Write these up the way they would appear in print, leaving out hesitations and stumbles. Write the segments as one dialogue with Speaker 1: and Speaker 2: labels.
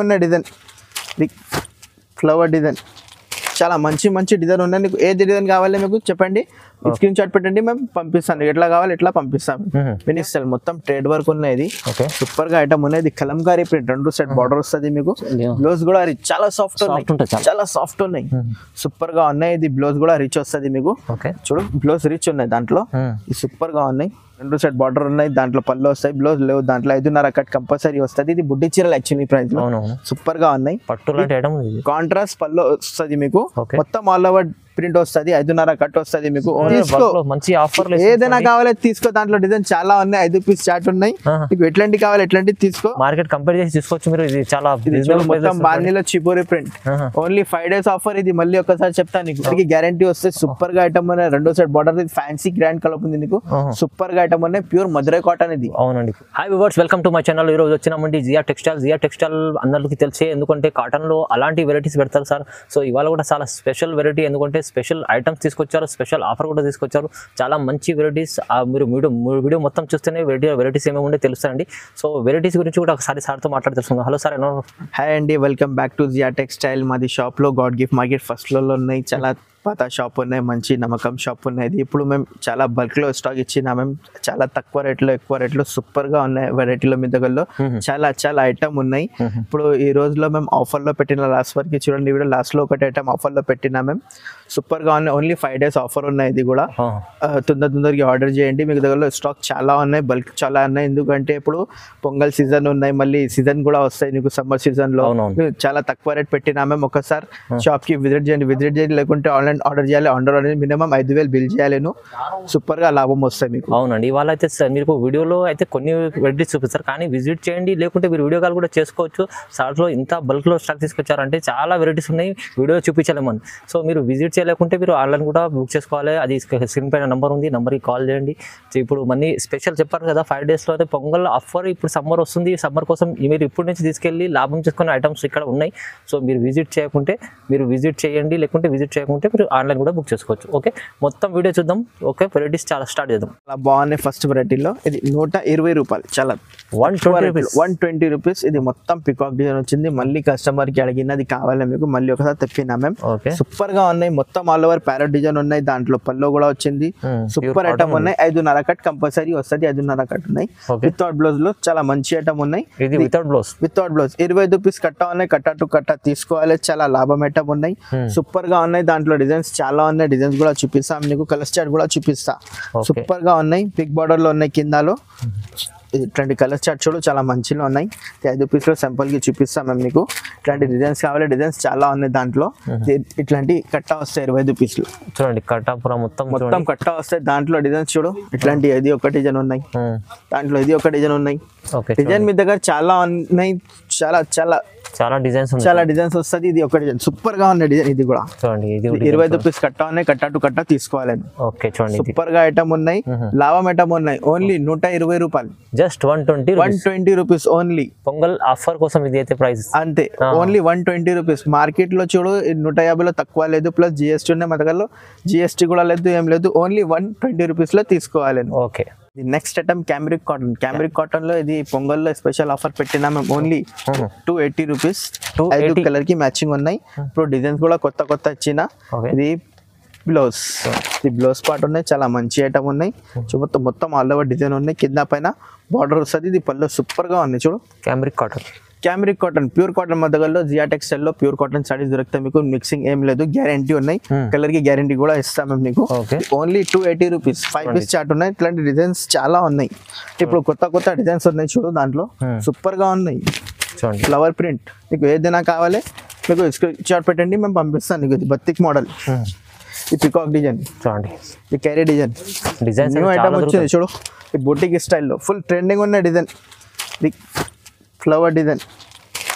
Speaker 1: ఉన్న డిజైన్ ఇది flower design చాలా మంచి మంచి డిజైన్ ఉన్నాయి. నీకు ఏ డిజైన్ కావాలి మీకు చెప్పండి, స్క్రీన్ షాట్ పెట్టండి, మేము పంపిస్తాను. ఎట్లా కావాలి ఎట్లా పంపిస్తాం. ఫినిష్ మొత్తం ట్రేడ్ వర్క్ ఉన్నాయి. సూపర్ గా ఐటమ్ ఉన్నాయి. కలంకారీ ప్రింట్ 2 సెట్ బార్డర్ వస్తుంది మీకు. బ్లౌజ్ కూడా చాలా సాఫ్ట్ చాలా సాఫ్ట్ ఉన్నాయి. సూపర్ గా ఉన్నాయి. ఇది బ్లౌజ్ కూడా రిచ్ వస్తుంది మీకు. చూడు బ్లౌజ్ రిచ్ ఉన్నాయి దాంట్లో. సూపర్ గా ఉన్నాయి. 2 సెట్ బార్డర్ ఉన్నాయి. దాంట్లో పళ్ళు వస్తాయి. బ్లౌజ్ లేవు. దాంట్లో 5.5 కట్ కంపల్సరీ వస్తుంది. ఇది బుడ్డి చీరలు యాక్చువల్లీ ప్రైస్ లో సూపర్ గా ఉన్నాయి. కాంట్రాస్ట్ పళ్ళు వస్తుంది మీకు. మొత్తం ఆల్ ఓవర్ ప్రింట్ వస్తుంది. 5.5 కట్ వస్తుంది మీకు.
Speaker 2: మంచి ఆఫర్
Speaker 1: ఏదైనా కావాలి తీసుకో. దాంట్లో డిజైన్ చాలా ఉన్నాయి. 5 పీస్ చార్ట్ ఉన్నాయి. మీకు ఎట్లాంటి కావాలి ఎట్లాంటి తీసుకో.
Speaker 2: మార్కెట్ కంపేర్ చేసి తీసుకోవచ్చు మీరు. ఇది చాలా
Speaker 1: మొత్తం బార్నీలో చిపోరి ప్రింట్. Only 5 days offer. ఇది మళ్ళీ ఒకసారి చెప్తాను నీకు. గ్యారంటీ వస్తుంది. సూపర్ గా ఐటమ్ ఉన్నాయి. 2 set border. Fancy grand colour ఉంది నీకు. సూపర్ గా ఐటమ్ ఉన్నాయి. ప్యూర్ మధురై కాటన్ ఇది.
Speaker 2: అవునండి. Hi viewers, welcome to my channel. ఈ రోజు వచ్చినామండి జియా టెక్స్టైల్ అందరికీ తెలిసే, ఎందుకంటే కాటన్ లో అలాంటి వెరైటీస్ పెడతారు సార్. సో ఇవాళ కూడా చాలా స్పెషల్ వెరైటీ, ఎందుకంటే స్పెషల్ ఐటమ్స్ తీసుకొచ్చారు. స్పెషల్ ఆఫర్ కూడా తీసుకొచ్చారు. చాలా మంచి వెరైటీస్. మీరు వీడియో మొత్తం చూస్తేనే వెరైటీస్ ఏమేమి ఉండే తెలుస్తాయండి. సో వెరైటీస్ గురించి కూడా ఒకసారి సార్తో మాట్లాడి తెలుసుకుందాం. Hello sir.
Speaker 1: హాయ్ అండి, welcome back to Zia textile. మాది షాప్ లో god gift market first floor లో ఉన్నాయి. చాలా పాత షాప్ ఉన్నాయి. మంచి నమ్మకం షాప్ ఉన్నది. ఇప్పుడు మేము చాలా బల్క్ లో స్టాక్ ఇచ్చినా. మేము చాలా తక్కువ రేట్లో ఎక్కువ రేట్లో సూపర్ గా ఉన్నాయి. వెరైటీలో మీ దగ్గరలో చాలా చాలా ఐటమ్ ఉన్నాయి. ఇప్పుడు ఈ రోజులో మేము ఆఫర్ లో పెట్టిన లాస్ట్ వరకు చూడండి. వీడియో లాస్ట్ లో ఒకటి ఐటమ్ ఆఫర్ లో పెట్టినా. మేము సూపర్ గా ఉన్నాయి. ఓన్లీ 5 days ఆఫర్ ఉన్నాయి. ఇది కూడా తొందరగా ఆర్డర్ చేయండి. మీ దగ్గరలో స్టాక్ చాలా ఉన్నాయి. బల్క్ చాలా ఉన్నాయి. ఎందుకంటే ఇప్పుడు పొంగల్ సీజన్ ఉన్నాయి. మళ్ళీ సీజన్ కూడా వస్తాయి నీకు. సమ్మర్ సీజన్ లో చాలా తక్కువ రేట్ పెట్టినా. మేము ఒకసారి షాప్ కి విజిట్ చేయండి. లేకుంటే ఆన్లైన్ ఆర్డర్ చేయాలి. ఆర్డర్ అనేది మినిమం 5,000 బిల్ చేయాలి. సూపర్ గా లాభం వస్తాయి మీకు.
Speaker 2: అవునండి. ఇవాళ అయితే మీకు వీడియోలో అయితే కొన్ని వెరైటీస్ చూపిస్తారు, కానీ విజిట్ చేయండి. లేకుంటే మీరు వీడియో కాల్ కూడా చేసుకోవచ్చు. సార్ట్ లో ఇంత బల్క్ లో స్టాక్ తీసుకొచ్చారంటే చాలా వెరైటీస్ ఉన్నాయి. వీడియో చూపించలేమని. సో మీరు విజిట్ చేయలేకుంటే మీరు ఆన్లైన్ కూడా బుక్ చేసుకోవాలి. అది స్క్రీన్ పైన నంబర్ ఉంది. నంబర్కి కాల్ చేయండి. ఇప్పుడు మళ్ళీ స్పెషల్ చెప్పారు కదా 5 days లో అయితే పొంగల్ ఆఫర్. ఇప్పుడు సమ్మర్ వస్తుంది. సమ్మర్ కోసం మీరు ఇప్పటి నుంచి తీసుకెళ్ళి లాభం చేసుకునే ఐటమ్స్ ఇక్కడ ఉన్నాయి. సో మీరు విజిట్ చేయండి. లేకుంటే విజిట్ చేయకుంటే మీరు ఆన్లైన్ కూడా బుక్ చేసుకోవచ్చు. ఓకే, మొత్తం వీడియో చూద్దాం. ఓకే, వెరైటీస్ చాలా స్టార్ట్ చేద్దాం.
Speaker 1: చాలా బాగున్నాయి. ఫస్ట్ వెరైటీలో ఇది 120 రూపాయలు. చాలా 120 రూపీస్. ఇది మొత్తం పికాక్ డిజైన్ వచ్చింది. మళ్ళీ కస్టమర్ కి అడిగినది కావాలి మీకు. మళ్ళీ ఒకసారి తెప్పినా మేము. సూపర్ గా ఉన్నాయి. మొత్తం ఆల్ ఓవర్ ప్యారెట్ డిజైన్ ఉన్నాయి. దాంట్లో పల్లో కూడా వచ్చింది. సూపర్ ఐటమ్ ఉన్నాయి. 5.5 కట్ కంపల్సరీ వస్తుంది. 5.5 కట్ ఉన్నాయి. వితౌట్ బ్లౌజ్ లో చాలా మంచి ఐటమ్ ఉన్నాయి. వితౌట్ బ్లౌజ్ 25 రూపీస్ కట్ట ఉన్నాయి. కట్ట టు కట్ట తీసుకోవాలి. చాలా లాభం ఐటమ్ ఉన్నాయి. సూపర్ గా ఉన్నాయి. దాంట్లో డిజైన్స్ చాలా ఉన్నాయి. డిజైన్స్ కూడా చూపిస్తాం నీకు. కలర్ చార్ట్ కూడా చూపిస్తా. సూపర్ గా ఉన్నాయి. బిగ్ బార్డర్ లో ఉన్నాయి. కిందలో ఇట్లాంటి కలర్ చార్ట్ చూడు చాలా మంచిగా ఉన్నాయి. 5 రూపీస్ లో సింపుల్ గా చూపిస్తాం మేము మీకు. ఇట్లాంటి డిజైన్స్ కావాలి. డిజైన్స్ చాలా ఉన్నాయి. దాంట్లో ఇట్లాంటి కట్ట వస్తాయి 25 రూపీస్ లో.
Speaker 2: చూడండి కట్ట మొత్తం
Speaker 1: కట్ట వస్తాయి. దాంట్లో డిజైన్స్ చూడు. ఇట్లాంటి ఇది ఒక డిజైన్ ఉన్నాయి. దాంట్లో ఇది ఒక డిజైన్ ఉన్నాయి. డిజైన్ మీ దగ్గర చాలా ఉన్నాయి. చాలా డిజైన్స్ వస్తుంది. ఇది ఒక డిజైన్ సూపర్ గా ఉన్న డిజైన్. ఇది కూడా చూడండి. 25 రూపీస్ కట్ట ఉన్నాయి. కట్ట టు కట్ట తీసుకోవాలి.
Speaker 2: ఓకే, చూడండి
Speaker 1: సూపర్ గా ఐటమ్ ఉన్నాయి. లాభం ఐటమ్ ఉన్నాయి. ఓన్లీ 120 రూపాయలు.
Speaker 2: Just 120
Speaker 1: rupees only.
Speaker 2: Pongal offer కోసం ఇది అయితే ప్రైస్
Speaker 1: అంతే. Only 120 rupees. మార్కెట్ లో చూడు 150లో తక్కువ లేదు. ప్లస్ జిఎస్టీ ఉన్నాయి. మా దగ్గరలో జిఎస్టీ కూడా లేదు, ఏం లేదు. ఓన్లీ 120 రూపీస్ లో తీసుకోవాలి.
Speaker 2: Okay,
Speaker 1: next item cambric cotton లో ఇది పొంగల్లో స్పెషల్ ఆఫర్ పెట్టినా మేము. Only 280 rupees. 5 కలర్ కి మ్యాచింగ్ ఉన్నాయి. ఇప్పుడు డిజైన్స్ కూడా కొత్త ఇచ్చిన. ఇది బ్లౌజ్. ఇది బ్లౌజ్ పార్ట్ ఉన్నాయి. చాలా మంచి ఐటమ్ ఉన్నాయి. మొత్తం ఆల్ ఓవర్ డిజైన్ ఉన్నాయి. కింద పైన బార్డర్ వస్తుంది. ఇది పళ్ళు సూపర్ గా ఉంది చూడు. Cambric cotton pure cotton. మా దగ్గరలో జియా టెక్స్టైల్ లో ప్యూర్ కాటన్ సారీస్ దొరుకుతాయి మీకు. మిక్సింగ్ ఏం లేదు. గ్యారంటీ ఉన్నాయి. కలర్ కి గ్యారంటీ కూడా ఇస్తాం మేము నీకు. Only 280 rupees. 5 పీస్ చార్ట్ ఉన్నాయి. ఇట్లాంటి డిజైన్స్ చాలా ఉన్నాయి. ఇప్పుడు కొత్త డిజైన్స్ ఉన్నాయి చూడు. దాంట్లో సూపర్ గా ఉన్నాయి. Flower print. మీకు ఏదైనా కావాలి మీకు స్క్రీన్ షాట్ పెట్టండి, మేము పంపిస్తాను నీకు. ఇది బతిక్ మోడల్. ఈ పికాక్ డిజైన్ చూడండి. ఈ క్యారీ డిజైన్ న్యూ ఐటమ్ వచ్చింది చూడు. ఈ బొటిక్ స్టైల్లో ఫుల్ ట్రెండింగ్ ఉన్న డిజైన్. ఇది ఫ్లవర్ డిజైన్.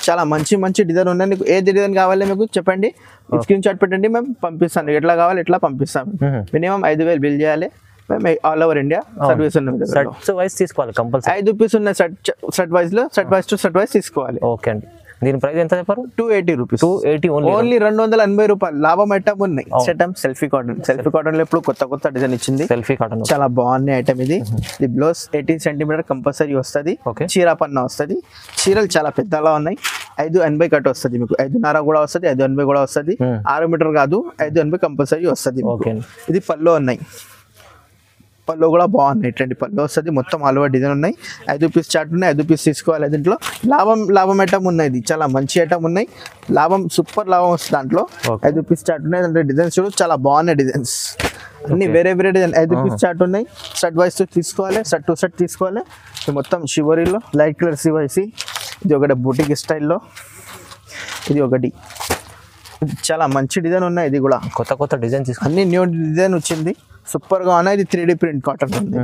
Speaker 1: చాలా మంచి డిజైన్ ఉన్నాయి. నీకు ఏ డిజైన్ కావాలి మీకు చెప్పండి, స్క్రీన్ షాట్ పెట్టండి, మేము పంపిస్తాను. ఎట్లా కావాలి ఎట్లా పంపిస్తాం. మినిమం 5,000 బిల్ చేయాలి. మేము ఆల్ ఓవర్ ఇండియా సర్వీస్ ఉన్నాయి.
Speaker 2: సెట్ వైస్ తీసుకోవాలి కంపల్సరీ.
Speaker 1: 5 రూపీస్ ఉన్నాయి. సెట్ వైజ్ లో సెట్ వైజ్ తీసుకోవాలి.
Speaker 2: ఓకే అండి. దీని ప్రైస్ ఎంత చెప్పారు?
Speaker 1: 280 రూపీస్.
Speaker 2: 280
Speaker 1: ఓన్లీ 280 రూపాయలు. లాభం ఐటమ్ ఉన్నాయి. ఐటమ్ సెల్ఫీ కాటన్ లో ఇప్పుడు కొత్త డిజైన్ ఇచ్చింది.
Speaker 2: సెల్ఫీ కాటన్
Speaker 1: చాలా బాగున్నాయి ఐటమ్. ఇది బ్లౌజ్ 18 సెంటీమీటర్ కంపల్సరీ వస్తుంది. చీర పన్న వస్తుంది. చీరలు చాలా పెద్దలా ఉన్నాయి. 580 కట్ వస్తుంది మీకు, 5.5 కూడా వస్తుంది, 580 కూడా వస్తుంది. 6 మీటర్ కాదు, 580 కంపల్సరీ వస్తుంది. ఇది పల్లో ఉన్నాయి, పల్లో కూడా బాగున్నాయి, ఇట్లాంటి పల్లో వస్తుంది. మొత్తం ఆల్ ఓవర్ డిజైన్ ఉన్నాయి. 5 పీస్ చార్ట్ ఉన్నాయి, 5 పీస్ తీసుకోవాలి. దీంట్లో లాభం ఐటమ్ ఉన్నాయి, ఇది చాలా మంచి ఐటమ్ ఉన్నాయి. సూపర్ లాభం వస్తుంది దాంట్లో. 5 పీస్ చార్ట్ ఉన్నాయి, దాంట్లో డిజైన్స్ చూడు చాలా బాగున్నాయి డిజైన్స్ అన్ని వేరే డిజైన్. 5 పీస్ చార్ట్ ఉన్నాయి, సెట్ వైస్ తీసుకోవాలి, సెట్ టు సెట్ తీసుకోవాలి. ఇది మొత్తం షివరీలో లైట్ కలర్ సివైసి, ఇది ఒకటి బుటిక్ స్టైల్లో, ఇది ఒకటి చాలా మంచి డిజైన్ ఉన్నాయి. ఇది కూడా
Speaker 2: కొత్త డిజైన్
Speaker 1: అన్ని న్యూ డిజైన్ వచ్చింది, సూపర్ గా ఉన్నాయి. ఇది 3D ప్రింట్ కాటన్ ఉంది,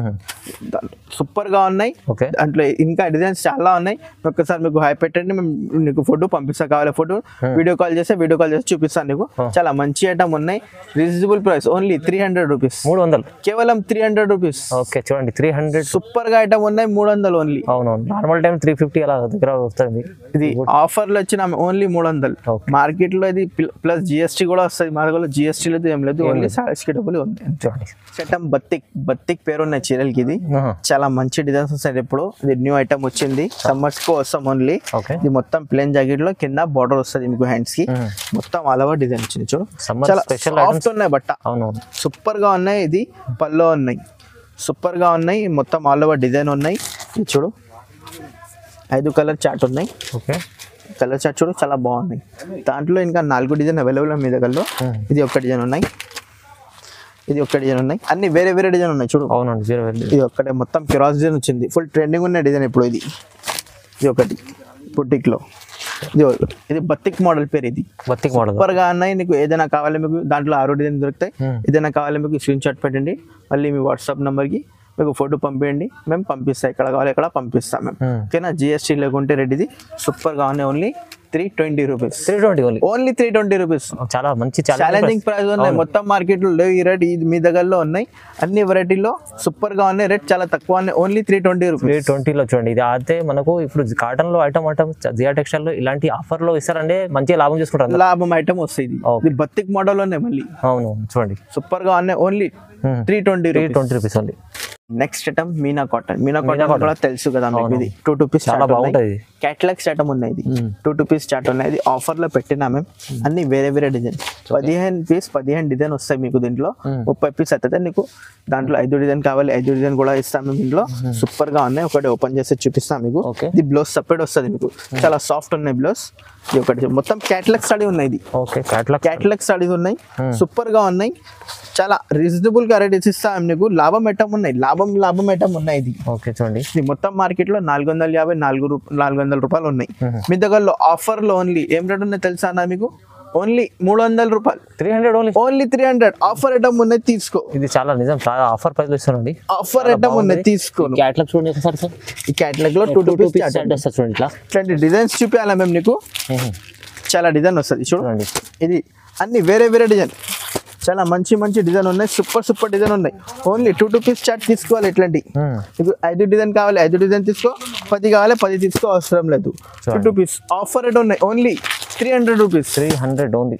Speaker 1: సూపర్ గా ఉన్నాయి. దాంట్లో ఇంకా డిజైన్స్ చాలా ఉన్నాయి. ఒక్కసారి మీకు హై పెట్టండి, మేము నీకు ఫోటో పంపిస్తా, కావాలి ఫోటో వీడియో కాల్ చేసి చూపిస్తాను నీకు. చాలా మంచి ఐటమ్ ఉన్నాయి, రీజనబుల్ ప్రైస్, ఓన్లీ 300 రూపీస్,
Speaker 2: 300
Speaker 1: కేవలం 300 రూపీస్.
Speaker 2: ఓకే చూడండి 300
Speaker 1: సూపర్ గా ఐటమ్ ఉన్నాయి, 300 ఓన్లీ.
Speaker 2: అవునవును, నార్మల్ టైం 350 అలా దగ్గర వస్తుంది. ఇది
Speaker 1: ఆఫర్ లో వచ్చిన ఓన్లీ 300. మార్కెట్ లో ఇది ప్లస్ GST కూడా వస్తుంది, మా దగ్గర GST లేదు ఏం లేదు, ఓన్లీ సారీస్కి డబ్బులు ఉంది. సెటమ్ బత్తిక్ పేరు ఉన్నాయి చీరలకి. ఇది చాలా మంచి డిజైన్స్ వస్తాయి. ఇప్పుడు ఇది న్యూ ఐటమ్ వచ్చింది, సమ్మర్స్ కు వస్తాం ఓన్లీ. ఇది మొత్తం ప్లేన్ జాకెట్ లో కింద బార్డర్ వస్తుంది మీకు, హ్యాండ్స్ కి మొత్తం ఆల్ ఓవర్ డిజైన్ వచ్చింది చూడు. చాలా సాఫ్ట్ ఉన్నాయి బట్ట, సూపర్ గా ఉన్నాయి. ఇది పల్లో ఉన్నాయి, సూపర్ గా ఉన్నాయి, మొత్తం ఆల్ ఓవర్ డిజైన్ ఉన్నాయి. ఇది చూడు 5 కలర్ చార్ట్ ఉన్నాయి. కలర్ చార్ట్ చూడు చాలా బాగున్నాయి. దాంట్లో ఇంకా 4 డిజైన్ అవైలబుల్ మీ దగ్గరలో. ఇది ఒక డిజైన్ ఉన్నాయి, ఇది ఒక్క డిజైన్ ఉన్నాయి, అన్ని వేరే డిజైన్ ఉన్నాయి చూడు.
Speaker 2: అవునండి,
Speaker 1: ఇది ఒక్కటే మొత్తం క్రాస్ డిజైన్ వచ్చింది, ఫుల్ ట్రెండింగ్ ఉన్న డిజైన్ ఇప్పుడు. ఇది ఒకటి బుటిక్ లో, ఇది బత్తిక్ మోడల్ పేరు. ఇది
Speaker 2: బత్తిక్ మోడల్
Speaker 1: సూపర్ గా ఉన్నాయి. నీకు ఏదైనా కావాలి మీకు దాంట్లో 6 డిజైన్ దొరుకుతాయి. ఏదైనా కావాలి మీకు స్క్రీన్ షాట్ పెట్టండి, మళ్ళీ మీ వాట్సాప్ నెంబర్ కి మీకు ఫోటో పంపించండి, మేము పంపిస్తాం. ఎక్కడ కావాలి ఎక్కడ పంపిస్తాం మేము, ఓకేనా. GST లేకుంటే రెడ్డిది సూపర్ గా ఉన్నాయి. Only 320 rupees,
Speaker 2: 320
Speaker 1: only 320 rupees.
Speaker 2: చాలా మంచి
Speaker 1: ఛాలెంజింగ్ ప్రైస్ ఉన్నాయి. మొత్తం మార్కెట్ లో లేవు ఈ రేట్, ఇది మీ దగ్గరలో ఉన్నాయి. అన్ని వెరైటీలో సూపర్ గా ఉన్నాయి, రేట్ చాలా తక్కువ ఉన్నాయి, ఓన్లీ 320 రూపీస్.
Speaker 2: 320 లో చూడండి. ఇది అయితే మనకు ఇప్పుడు కాటన్ లో ఐటమ్ జియా టెక్స్టైల్ లో ఇలాంటి ఆఫర్ లో ఇస్తారంటే మంచి లాభం చేసుకుంటారు,
Speaker 1: లాభం ఐటమ్ వస్తుంది. ఇది బత్తిక్ మోడల్ ఉన్నాయి మళ్ళీ.
Speaker 2: అవును చూడండి
Speaker 1: సూపర్ గా ఉన్నాయి, only 320
Speaker 2: rupees only.
Speaker 1: Next item Meena cotton కూడా తెలుసు కదా మీకు. ఇది 2 పీస్
Speaker 2: చాలా బాగుంటుంది,
Speaker 1: క్యాటలాగ్స్ ఐటమ్ ఉన్నాయి. ఇది 2 పీస్ చార్ట్ ఉన్నాయి. ఇది ఆఫర్ లో పెట్టినా మేము, అన్ని వేరే డిజైన్. 15 డిజైన్ వస్తాయి మీకు దీంట్లో. 30 పీస్ అయితే నీకు దాంట్లో 5 డిజైన్ కావాలి, 5 డిజైన్ కూడా ఇస్తాం మేము దీంట్లో. సూపర్ గా ఉన్నాయి, ఒకటి ఓపెన్ చేసి చూపిస్తాం మీకు. ఇది బ్లౌజ్ సపరేట్ వస్తుంది మీకు, చాలా సాఫ్ట్ ఉన్నాయి బ్లౌజ్. ఇది ఒకటి మొత్తం క్యాటలాగ్ స్టడీ ఉన్నాయి. ఇది క్యాటలాగ్ స్టడీస్ ఉన్నాయి, సూపర్ గా ఉన్నాయి. చాలా రీజనబుల్ గా రేట్ ఇస్తాం నీకు. లాభం ఐటమ్ ఉన్నాయి, లాభం ఐటమ్ ఉన్నాయి. ఇది
Speaker 2: ఓకే చూడండి,
Speaker 1: ఇది మొత్తం మార్కెట్ లో 450 400 రూపాయలు ఉన్నాయి. మీ దగ్గరలో ఆఫర్ లో ఓన్లీ ఏం రేట్ ఉన్నాయి తెలుసా అన్న మీకు? ఓన్లీ 300 రూపాయలు,
Speaker 2: 300
Speaker 1: ఓన్లీ 300 ఆఫర్ ఐటమ్ ఉన్నాయి, తీసుకో.
Speaker 2: ఇది చాలా నిజం, చాలా ఆఫర్ ప్రైస్ ఇస్తానండి.
Speaker 1: ఆఫర్ ఐటమ్ ఉన్నాయి, తీసుకో.
Speaker 2: క్యాటలాగ్ చూడండి ఒకసారి సార్.
Speaker 1: ఈ క్యాటలాగ్ లో 2 రూపీస్
Speaker 2: చూడండి,
Speaker 1: ఇట్లాంటి డిజైన్స్ చూపించాలా మేము నీకు. చాలా డిజైన్ వస్తుంది చూడండి. ఇది అన్ని వేరే డిజైన్, చాలా మంచి డిజైన్ ఉన్నాయి, సూపర్ డిజైన్ ఉన్నాయి. ఓన్లీ 2 పీస్ చార్ట్ తీసుకోవాలి. ఇట్లాంటి 5 డిజైన్ కావాలి, 5 డిజైన్ తీసుకో. 10 కావాలి, 10 తీసుకో, అవసరం లేదు. 2 పీస్ ఆఫర్ రేట్ ఉన్నాయి, ఓన్లీ 300 రూపీస్. 300
Speaker 2: ఓన్లీ,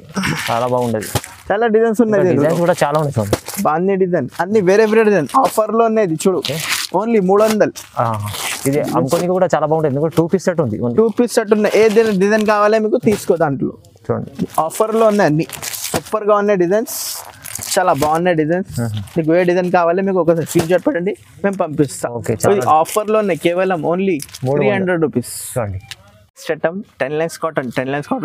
Speaker 2: చాలా బాగుండేది.
Speaker 1: చాలా డిజైన్స్ ఉన్నాయి,
Speaker 2: డిజైన్స్ కూడా చాలా ఉన్నాయి చూడండి.
Speaker 1: బాగున్నాయి డిజైన్, అన్ని వేరే డిజైన్ ఆఫర్ లో ఉన్నాయి. చూడు ఓన్లీ 300.
Speaker 2: ఇది అమ్ముకోనికి కూడా చాలా బాగుంటుంది, ఎందుకంటే 2 పీస్ సెట్ ఉంది.
Speaker 1: 2 పీస్ సెట్ ఉన్నాయి, ఏ డిజైన్ కావాలి మీకు తీసుకో. దాంట్లో చూడండి ఆఫర్ లో ఉన్నాయి, అన్ని సూపర్ గా ఉన్నాయి డిజైన్స్, చాలా బాగున్నాయి డిజైన్స్. మీకు ఏ డిజైన్ కావాలి మీకు ఒకసారి స్క్రీన్ షాట్ పెట్టండి, మేము పంపిస్తాం. ఆఫర్ లో ఉన్నాయి, కేవలం ఓన్లీ 300 రూపీస్. చూడండి 10 లైన్స్ కాటన్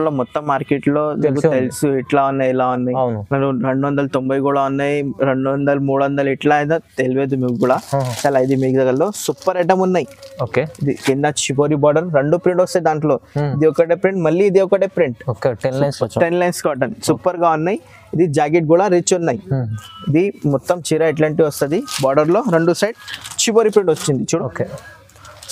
Speaker 1: లో మొత్తం మార్కెట్ లో తెలుసు ఇట్లా ఉన్నాయి, ఇలా ఉన్నాయి. 290 కూడా ఉన్నాయి, 200 300 ఇట్లా అయితే తెలియదు మీకు కూడా. చాలా ఇది మీకు దగ్గరలో సూపర్ ఐటమ్ ఉన్నాయి.
Speaker 2: ఓకే,
Speaker 1: ఇది కింద చిపోరి బార్డర్ 2 ప్రింట్ వస్తాయి దాంట్లో. ఇది ఒకటే ప్రింట్, మళ్ళీ ఇది ఒకటే ప్రింట్. 10 లైన్స్ కాటన్ సూపర్ గా ఉన్నాయి. ఇది జాకెట్ కూడా రిచ్ ఉన్నాయి. ఇది మొత్తం చీర ఇట్లాంటివి వస్తుంది, బార్డర్ లో 2 సైడ్ చిపోరి ప్రింట్ వచ్చింది చూడు.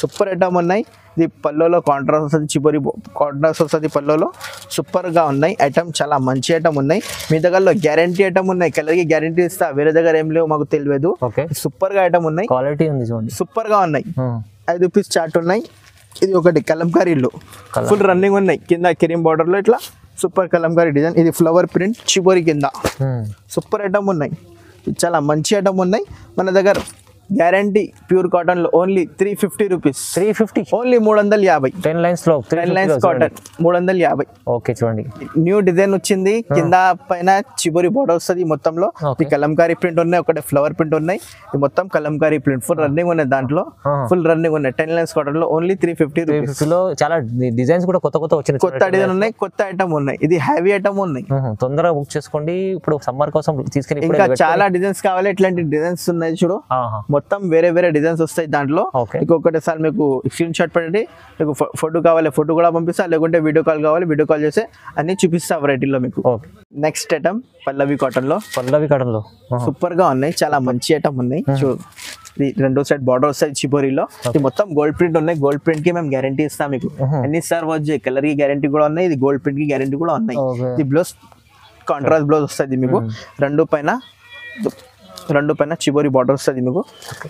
Speaker 1: సూపర్ ఐటమ్ ఉన్నాయి. ఇది పల్లోలో కాంట్రాస్ట్ వస్తుంది, చిపోరి కాంట్రాస్ట్ వస్తుంది పల్లోలో. సూపర్ గా ఉన్నాయి ఐటమ్, చాలా మంచి ఐటమ్ ఉన్నాయి. మీ దగ్గరలో గ్యారంటీ ఐటమ్ ఉన్నాయి, కలర్ కి గ్యారంటీ ఇస్తా, వేరే దగ్గర ఏం లేవు మాకు తెలియదు. సూపర్ గా ఐటమ్ ఉన్నాయి,
Speaker 2: క్వాలిటీ ఉంది చూడండి,
Speaker 1: సూపర్ గా ఉన్నాయి. 5 పీస్ చార్ట్ ఉన్నాయి. ఇది ఒకటి కలంకారీలో ఫుల్ రన్నింగ్ ఉన్నాయి, కింద కిరీం బార్డర్ లో ఇట్లా సూపర్ కలంకారీ డిజైన్. ఇది ఫ్లవర్ ప్రింట్ చిపోరి కింద, సూపర్ ఐటమ్ ఉన్నాయి. చాలా మంచి ఐటమ్ ఉన్నాయి మన దగ్గర. గ్యారంటీ ప్యూర్ కాటన్ లో ఓన్లీ 350 రూపీస్.
Speaker 2: 350
Speaker 1: ఓన్లీ 350.
Speaker 2: 10 లైన్స్ లో
Speaker 1: 10 లైన్స్ కాటన్ 350.
Speaker 2: ఓకే చూడండి,
Speaker 1: న్యూ డిజైన్ వచ్చింది. కింద పైన చిబోరి బోర్డర్ వస్తుంది మొత్తంలో. ఈ కలంకారీ ప్రింట్ ఉన్నాయి, ఒకటి ఫ్లవర్ ప్రింట్ ఉన్నాయి. ఇది మొత్తం కలంకారీ ప్రింట్ ఫుల్ రన్నింగ్ ఉన్నాయి. దాంట్లో ఫుల్ రన్నింగ్ ఉన్నాయి. 10 లైన్స్ కాటన్ లో ఓన్లీ 350 రూపీస్
Speaker 2: లో. చాలా డిజైన్స్ కూడా కొత్త కొత్త వచ్చినాయి,
Speaker 1: కొత్త డిజైన్ ఉన్నాయి, కొత్త ఐటమ్ ఉన్నాయి. ఇది హ్యావీ ఐటమ్ ఉన్నాయి.
Speaker 2: తొందరగా బుక్ చేసుకోండి. ఇప్పుడు సమ్మర్ కోసం తీసుకెళ్ళి
Speaker 1: ఇంకా చాలా డిజైన్స్ కావాలి. ఇట్లాంటి డిజైన్స్ ఉన్నాయి చూడు, మొత్తం వేరే వేరే డిజైన్స్ వస్తాయి దాంట్లో. ఇంకొకటి సార్ మీకు స్క్రీన్ షాట్ పెట్టి మీకు ఫోటో కావాలి, ఫోటో కూడా పంపిస్తా. లేకుంటే వీడియో కాల్ కావాలి, వీడియో కాల్ చేస్తే అన్ని చూపిస్తా వెరైటీలో మీకు. నెక్స్ట్ ఐటమ్ పల్లవి కాటన్ లో. సూపర్ గా ఉన్నాయి, చాలా మంచి ఐటమ్ ఉన్నాయి. రెండో సైడ్ బార్డర్ వస్తాయి చిబోరిలో. ఇది మొత్తం గోల్డ్ ప్రింట్ ఉన్నాయి. గోల్డ్ ప్రింట్ కి మేము గ్యారంటీ ఇస్తాం మీకు. అన్ని సార్ వచ్చే కలర్ కి గ్యారంటీ కూడా ఉన్నాయి. ఇది గోల్డ్ ప్రింట్ కి గ్యారంటీ కూడా ఉన్నాయి. ఇది బ్లౌజ్ కాంట్రాస్ట్ బ్లౌజ్ వస్తుంది మీకు. రెండు పైన చిబోరి బార్డర్ వస్తుంది మీకు.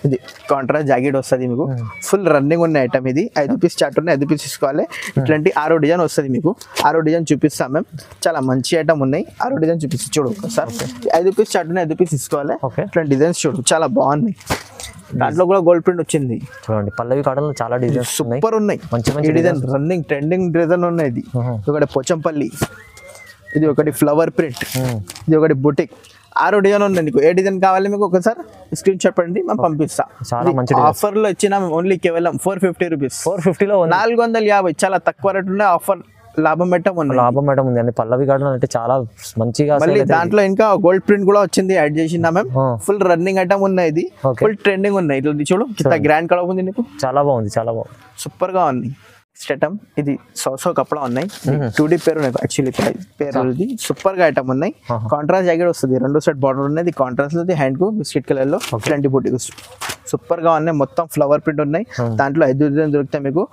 Speaker 1: ఇది కాంట్రాస్ట్ జాకెట్ వస్తుంది మీకు. ఫుల్ రన్నింగ్ ఉన్న ఐటమ్ ఇది. 5 పీస్ చార్ట్ ఉన్నాయి, 5 పీస్ తీసుకోవాలి. ఇట్లాంటి 6 డిజైన్ వస్తుంది మీకు. 6 డిజైన్ చూపిస్తాం మేము. చాలా మంచి ఐటమ్ ఉన్నాయి. 6 డిజైన్ చూపిస్తాం చూడు సార్. 5 పీస్ చార్ట్ ఉన్నాయి, 5 పీస్ తీసుకోవాలి. ఇట్లాంటి డిజైన్స్ చూడు, చాలా బాగున్నాయి. దాంట్లో కూడా గోల్డ్ ప్రింట్ వచ్చింది
Speaker 2: చూడండి. పల్లవి కాటన్ లో చాలా డిజైన్స్
Speaker 1: సూపర్ ఉన్నాయి. మంచి డిజైన్ రన్నింగ్ ట్రెండింగ్ డిజైన్ ఉన్నాయి. ఇది ఒకటి పోచంపల్లి, ఇది ఒకటి ఫ్లవర్ ప్రింట్, ఇది ఒకటి బుటిక్. 6 డిజైన్ ఉన్నాయి. నీకు ఏ డిజైన్ కావాలి మీకు ఒకసారి స్క్రీన్ షాట్ పెట్టండి, మేము పంపిస్తా. ఆఫర్ లో ఇచ్చిన ఓన్లీ కేవలం 450 రూపీస్.
Speaker 2: 450 లో
Speaker 1: 450. చాలా తక్కువ రేట్ ఉన్నాయి. ఆఫర్ లాభం మేడం
Speaker 2: ఉంది అండి. పల్లవి కాటన్ అంటే చాలా మంచిగా.
Speaker 1: మళ్ళీ దాంట్లో ఇంకా గోల్డ్ ప్రింట్ కూడా వచ్చింది, యాడ్ చేసిందా మేము. ఫుల్ రన్నింగ్ ఐటమ్ ఉన్నాయి. ఇది ఫుల్ ట్రెండింగ్ ఉన్నాయి. ఇట్లా చూడు, ఇంత గ్రాండ్ కలర్ ఉంది నీకు.
Speaker 2: చాలా బాగుంది, చాలా బాగుంది,
Speaker 1: సూపర్ గా ఉంది. ఐటమ్ ఇది సో కపడా ఉన్నాయి. 2D పేరు ఉన్నాయి యాక్చువల్లీ పేరు. ఇది సూపర్ గా ఐటమ్ ఉన్నాయి. కాంట్రాస్ట్ జాకెట్ వస్తుంది. 2 సైడ్ బార్డర్ ఉన్నాయి. కాంట్రాస్ట్ లో హ్యాండ్ కు బిస్కెట్ కలర్ లో ఇట్లాంటి బూటీ సూపర్ గా ఉన్నాయి. మొత్తం ఫ్లవర్ ప్రింట్ ఉన్నాయి. దాంట్లో 5 డిజైన్ దొరుకుతాయి మీకు.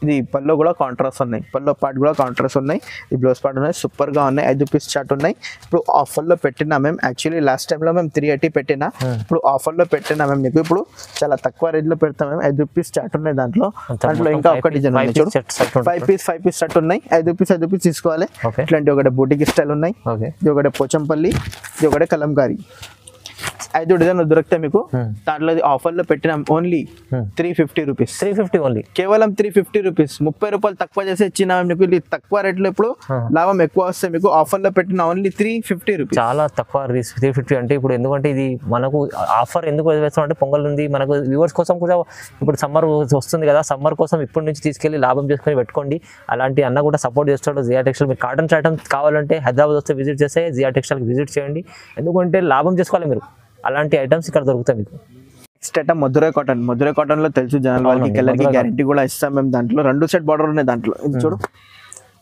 Speaker 1: ఇది పల్లో కూడా కాంట్రాస్ట్ ఉన్నాయి. పల్లో పార్ట్ కూడా కాంట్రాస్ట్ ఉన్నాయి. ఈ బ్లౌజ్ పార్ట్ ఉన్నాయి. సూపర్ గా ఉన్నాయి. 5 పీస్ చార్ట్ ఉన్నాయి. ఇప్పుడు ఆఫర్ లో పెట్టినా మేము. యాక్చువల్లీ లాస్ట్ టైం లో మేము 380 పెట్టినా. ఇప్పుడు ఆఫర్ లో పెట్టినా మేము మీకు. ఇప్పుడు చాలా తక్కువ రేట్ లో పెడతాం మేము. 5 పీస్ చార్ట్ ఉన్నాయి. దాంట్లో ఇంకా ఒక డిజైన్ ఉన్నాయి చూడు. 5 పీస్ చార్ట్ ఉన్నాయి. 5 పీస్ తీసుకోవాలి. ఇట్లాంటి ఒకటి బూటిక్ స్టైల్ ఉన్నాయి. ఇది ఒకటి పోచంపల్లి, ఇది ఒకటి కలంకారీ. 5 డిజైన్ దొరుకుతాయి మీకు. దాంట్లో ఆఫర్ లో పెట్టిన ఓన్లీ 350 రూపీస్.
Speaker 2: 350 ఓన్లీ,
Speaker 1: కేవలం 350 రూపీస్. 30 రూపాయలు తక్కువ చేసి ఇచ్చిన మీకు. తక్కువ రేట్ లో ఇప్పుడు లాభం ఎక్కువ వస్తాయి మీకు. ఆఫర్ లో పెట్టిన ఓన్లీ 350 రూపీస్.
Speaker 2: చాలా తక్కువ 350 అంటే ఇప్పుడు. ఎందుకంటే ఇది మనకు ఆఫర్ ఎందుకు వేస్తాం అంటే పొంగల్ ఉంది మనకు. వ్యూవర్స్ కోసం కూడా ఇప్పుడు సమ్మర్ వస్తుంది కదా, సమ్మర్ కోసం ఇప్పటి నుంచి తీసుకెళ్లి లాభం చేసుకొని పెట్టుకోండి. అలాంటి అన్న కూడా సపోర్ట్ చేస్తాడు జియా టెక్స్టైల్. మీరు కాటన్ ఐటమ్స్ కావాలంటే హైదరాబాద్ వస్తే విజిట్ చేస్తే జియా టెక్స్టైల్కి విజిట్ చేయండి. ఎందుకంటే లాభం చేసుకోవాలి మీరు. అలాంటి ఐటమ్స్ ఇక్కడ దొరుకుతాయి మీకు.
Speaker 1: Next item Madurai cotton. Madurai cotton లో తెలుసు జనాల వాళ్ళకి, కలర్ కి గ్యారంటీ కూడా ఇస్తాం మేము. దాంట్లో 2 సెట్ బార్డర్ ఉన్నాయి. దాంట్లో ఇది చూడు,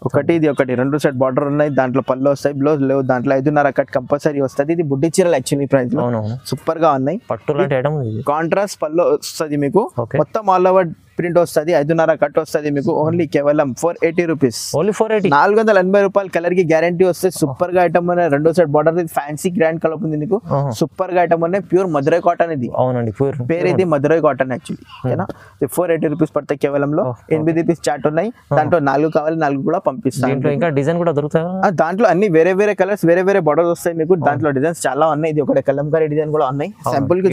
Speaker 1: ఒకటి ఇది ఒకటి 2 సెట్ బార్డర్ ఉన్నాయి. దాంట్లో పళ్ళు వస్తాయి, బ్లౌజ్ లేవు. దాంట్లో 5.5 కట్ కంపల్సరీ వస్తుంది. ఇది బుడ్డి చీరలు యాక్చువల్లీ ప్రైస్ లో సూపర్ గా ఉన్నాయి.
Speaker 2: పట్టు లాంటి ఐటమ్,
Speaker 1: కాంట్రాస్ట్ పళ్ళు వస్తుంది మీకు. మొత్తం ఆల్ ఓవర్ ప్రింట్ వస్తుంది. 5.5 కట్ వస్తుంది మీకు. ఓన్లీ కేవలం 480 రూపీస్.
Speaker 2: ఓన్లీ 480.
Speaker 1: 480 రూపాయలు. కలర్ కి గ్యారంటీ వస్తుంది. సూపర్ గా ఐటమ్ ఉన్నాయి. 2 set border. Fancy grand colour ఉంది మీకు. సూపర్ గా ఐటమ్ ఉన్నాయి. ప్యూర్ మధురై కాటన్ ఇది.
Speaker 2: అవునండి,
Speaker 1: పేరు ఇది మధురై కాటన్ యాక్చువల్లీ. ఓకేనా. 480 రూపీస్ పడతాయి కేవలంలో. 8 పీస్ చార్ట్ ఉన్నాయి. దాంట్లో 4 కావాలి, 4 కూడా పంపిస్తాను.
Speaker 2: ఇంకా డిజైన్ కూడా దొరుకుతాయి.
Speaker 1: దాంట్లో అన్ని వేరే వేరే కలర్స్, వేరే వేరే బార్డర్స్ వస్తాయి మీకు. దాంట్లో డిజైన్స్ చాలా ఉన్నాయి. ఇది ఒకటి కలంకారీ డిజైన్ కూడా ఉన్నాయి. సింపుల్ కి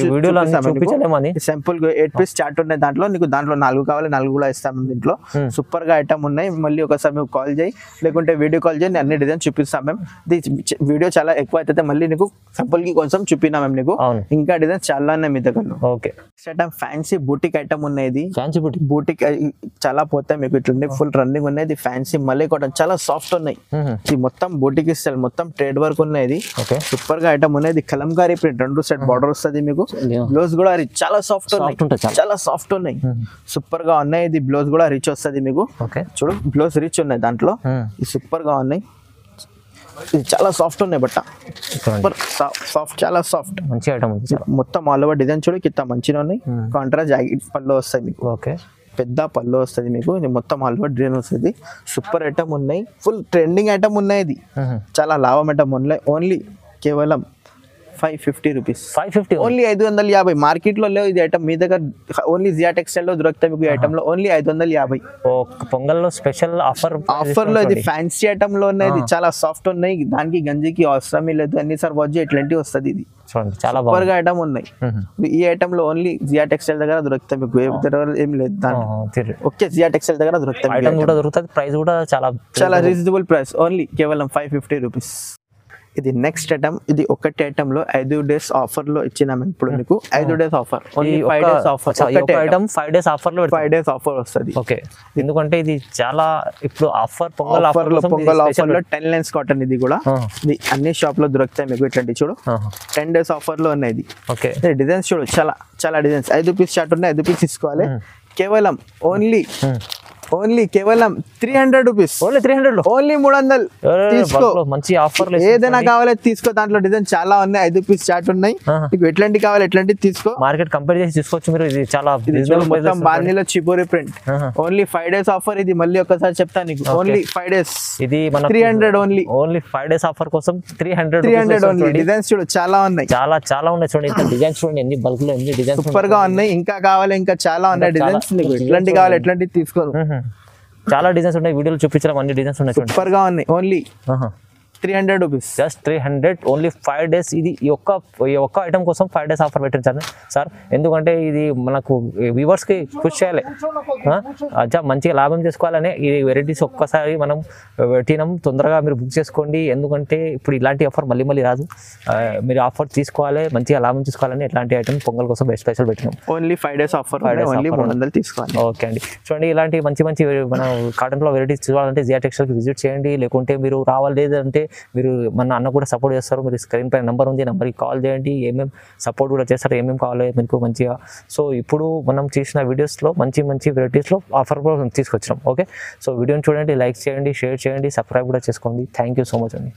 Speaker 1: సింపుల్ 8 పీస్ చార్ట్ ఉన్నాయి. దాంట్లో నీకు దాంట్లో 4 కావాలి, 4 కూడా ఇస్తాము. దీంట్లో సూపర్ గా ఐటమ్ ఉన్నాయి. మళ్ళీ ఒకసారి మీకు కాల్ చేయి, లేకుంటే వీడియో కాల్ చేయి. అన్ని డిజైన్ చూపిస్తాం మేము. వీడియో చాలా ఎక్కువ అయితే మళ్ళీ నీకు సింపుల్ కి కొంచెం చూపినా మేము నీకు. ఇంకా డిజైన్స్ చాలా ఉన్నాయి మీ దగ్గర.
Speaker 2: Okay.
Speaker 1: Item fancy boutique item ఉన్నాయి. ఫ్యాన్సీ బూటిక్ చాలా పోతాయి మీకు. ఇట్లా ఫుల్ రన్నింగ్ ఉన్నాయి. ఇది ఫ్యాన్సీ మళ్ళీ కాటన్ చాలా సాఫ్ట్ ఉన్నాయి. ఇది మొత్తం బూటిక్ స్టైల్, మొత్తం ట్రేడ్ వర్క్ ఉన్నాయి. సూపర్ గా ఐటమ్ ఉన్నాయి. కలంకారీ ప్రింట్ 2 సెట్ బార్డర్ వస్తుంది మీకు. బ్లౌజ్ కూడా చాలా సాఫ్ట్ ఉన్నాయి. చాలా సాఫ్ట్ ఉన్నాయి. సూపర్ గా ఉన్నాయి. ఇది బ్లౌజ్ కూడా రిచ్ వస్తుంది మీకు. చూడు, బ్లౌజ్ రిచ్ ఉన్నాయి దాంట్లో. సూపర్ గా ఉన్నాయి. ఇది చాలా సాఫ్ట్ ఉన్నాయి. బట్ట సూపర్ సాఫ్ట్, చాలా సాఫ్ట్,
Speaker 2: మంచి ఐటమ్.
Speaker 1: మొత్తం ఆల్ ఓవర్ డిజైన్ చూడు, కింద మంచిగా ఉన్నాయి. కాంట్రాస్ట్ జాకెట్ పళ్ళు వస్తాయి మీకు.
Speaker 2: ఓకే.
Speaker 1: పెద్ద పళ్ళు వస్తుంది మీకు. ఇది మొత్తం ఆల్ ఓవర్ డిజైన్ వస్తుంది. సూపర్ ఐటమ్ ఉన్నాయి. ఫుల్ ట్రెండింగ్ ఐటమ్ ఉన్నాయి. ఇది చాలా లాభం ఐటమ్ ఉన్నాయి. ఓన్లీ కేవలం 550 రూపీస్
Speaker 2: 550
Speaker 1: ఓన్లీ 550 మార్కెట్ లో లేవు ఇది ఐటమ్ మీ దగ్గర ఓన్లీ జియా టెక్స్టైల్ లో దొరుకుతాయి మీకు ఈ ఐటమ్ లో ఓన్లీ 550
Speaker 2: పొంగల్లో స్పెషల్ ఆఫర్
Speaker 1: లో ఇది ఫ్యాన్సీ ఐటమ్ లో ఉన్నది చాలా సాఫ్ట్ ఉన్నాయి దానికి గంజికి అవసరమే లేదు అన్ని సార్ వాచ్ ఇట్లాంటివి వస్తుంది ఇది
Speaker 2: చూడండి చాలా
Speaker 1: సూపర్ గా ఐటమ్ ఉన్నాయి ఈ ఐటమ్ లో ఓన్లీ జియా టెక్స్టైల్ దగ్గర దొరుకుతాయి మీకు ఏ దగ్గర ఏం లేదు దాని ఓకే జియా టెక్స్టైల్ దగ్గర దొరుకుతాయి
Speaker 2: ఐటమ్ కూడా దొరుకుతుంది ప్రైస్ కూడా చాలా
Speaker 1: రీజనబుల్ ప్రైస్ ఓన్లీ కేవలం 550 రూపీస్ ఇది నెక్స్ట్ ఐటమ్ ఇది ఒకటి ఐటమ్ లో 5 days ఆఫర్ లో ఇచ్చినాము ఇప్పుడు మీకు 5 days offer only 5 days offer
Speaker 2: ఒక ఐటమ్ 5 days ఆఫర్ లో
Speaker 1: 5 days ఆఫర్ వస్తుంది
Speaker 2: ఓకే ఎందుకంటే ఇది చాలా ఇప్పుడు ఆఫర్ పొంగల్
Speaker 1: ఆఫర్ లో 10 lines కాటన్ ఇది కూడా ఇది అన్ని షాప్ లో దొరుకుతాయి మీకు ఇట్లాంటి చూడు 10 days ఆఫర్ లో ఉన్నాయి ఇది
Speaker 2: ఓకే
Speaker 1: డిజైన్స్ చూడు చాలా డిజైన్స్ 5 రూపీస్ షార్ట్ ఉన్నాయి 5 రూపీస్ తీసుకోవాలి కేవలం ఓన్లీ కేవలం 300 రూపీస్
Speaker 2: ఓన్లీ 300 లో
Speaker 1: ఓన్లీ 300 తీసుకో
Speaker 2: మంచి ఆఫర్
Speaker 1: ఏదైనా కావాలి తీసుకో దాంట్లో డిజైన్ చాలా ఉన్నాయి 5 రూపీస్ చార్ట్ ఉన్నాయి మీకు ఎట్లాంటి కావాలి ఎట్లాంటి తీసుకో
Speaker 2: మార్కెట్ కంపేర్ చేసి తీసుకోవచ్చు మీరు ఇది చాలా
Speaker 1: మొత్తం బాందీలో చిపోరి ప్రింట్ ఓన్లీ 5 days ఆఫర్ ఇది మళ్ళీ ఒకసారి చెప్తా నీకు ఓన్లీ 5 days
Speaker 2: ఇది మన
Speaker 1: 300 ఓన్లీ
Speaker 2: 5 days ఆఫర్ కోసం 300
Speaker 1: ఓన్లీ డిజైన్స్ చూడు చాలా ఉన్నాయి
Speaker 2: చాలా ఉన్నాయి చూడండి ఇంకా డిజైన్స్ చూడండి ఎన్ని బల్క్ లో ఎన్ని డిజైన్స్
Speaker 1: సూపర్ గా ఉన్నాయి ఇంకా కావాలి ఇంకా చాలా ఉన్నాయి డిజైన్స్ నీకు ఎట్లాంటి కావాలి ఎట్లాంటి తీసుకో
Speaker 2: చాలా డిజైన్స్ ఉన్నాయి వీడియోలో చూపించడం అన్ని డిజైన్స్ ఉన్నాయి
Speaker 1: సూపర్ గా ఉన్నాయి only 300 rupees
Speaker 2: just 300 only 5 days ఇది ఈ ఒక్క ఐటమ్ కోసం 5 days ఆఫర్ పెట్టించాను సార్ ఎందుకంటే ఇది మనకు వ్యూవర్స్ కి పుష్ చేయాలి అచ్చా మంచిగా లాభం చేసుకోవాలని ఈ వెరైటీస్ ఒక్కసారి మనం పెట్టినాం తొందరగా మీరు బుక్ చేసుకోండి ఎందుకంటే ఇప్పుడు ఇలాంటి ఆఫర్ మళ్ళీ రాదు మీరు ఆఫర్ తీసుకోవాలి మంచిగా లాభం తీసుకోవాలని ఇలాంటి ఐటమ్ పొంగల్ కోసం స్పెషల్ పెట్టినాం
Speaker 1: ఓన్లీ 5 days ఆఫర్ ఓన్లీ 300 తీసుకోవాలి
Speaker 2: ఓకే అండి చూడండి ఇలాంటి మంచి మనం కాటన్ లో వెరైటీస్ చూడాలంటే జియా టెక్స్టైల్ కి విజిట్ చేయండి లేకుంటే మీరు రావాలేదంటే మీరు మన అన్న కూడా సపోర్ట్ చేస్తారు మీరు స్క్రీన్ పై నెంబర్ ఉంది నెంబర్కి కాల్ చేయండి ఏమేమి సపోర్ట్ కూడా చేస్తారు ఏమేమి కావాలి మీకు మంచిగా సో ఇప్పుడు మనం చేసిన వీడియోస్లో మంచి వెరైటీస్లో ఆఫర్ కూడా తీసుకొచ్చినాం ఓకే సో వీడియోని చూడండి లైక్ చేయండి షేర్ చేయండి సబ్స్క్రైబ్ కూడా చేసుకోండి థ్యాంక్ యూ సో మచ్ అండి